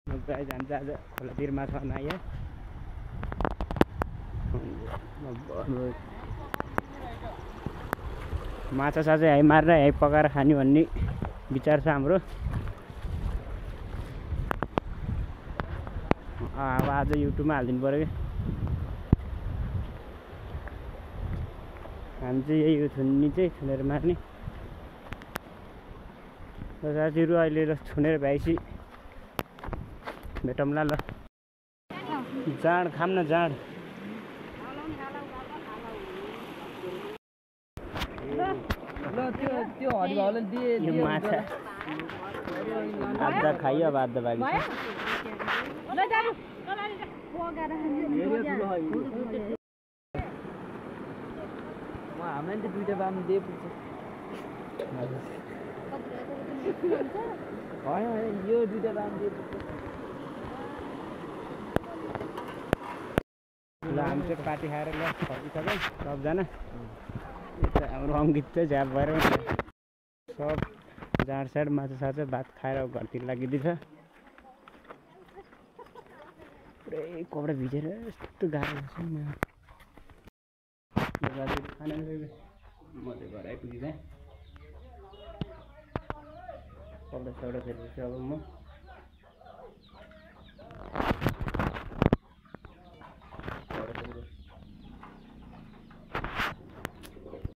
मजा जान्छ आज खोलातिर माछा खान आयो माछा साछा है मारेर है पकाएर खाने भन्ने विचार छ हाम्रो अब आज युट्युबमा हालिदिनु पर्यो कि हामी चाहिँ यही हो थुन्नी चाहिँ थुनेर मार्ने साथीहरू अहिले ल थुनेर भएपछि भेटौँला ल जाँड खाम न जाँड यो माछा आधा खाइयो अब आधा बाँकी हामीले त दुईटा बाम दिए पुग्छ होइन यो दुईटा बाम दिए पुग्छ ल हामी चाहिँ पार्टी खाएर ल फर्किसक्यौँ सबजना यता हाम्रो अङ्कित चाहिँ झ्याप भएर सब जाँड साँड माछा साछा भात खाएर घरतिर लागिदिन्छ पुरै कपडा भिजेर यस्तो गाह्रो छ नि खाना म चाहिँ घर आइपुगेँ कपडा सौडा फेरि अब म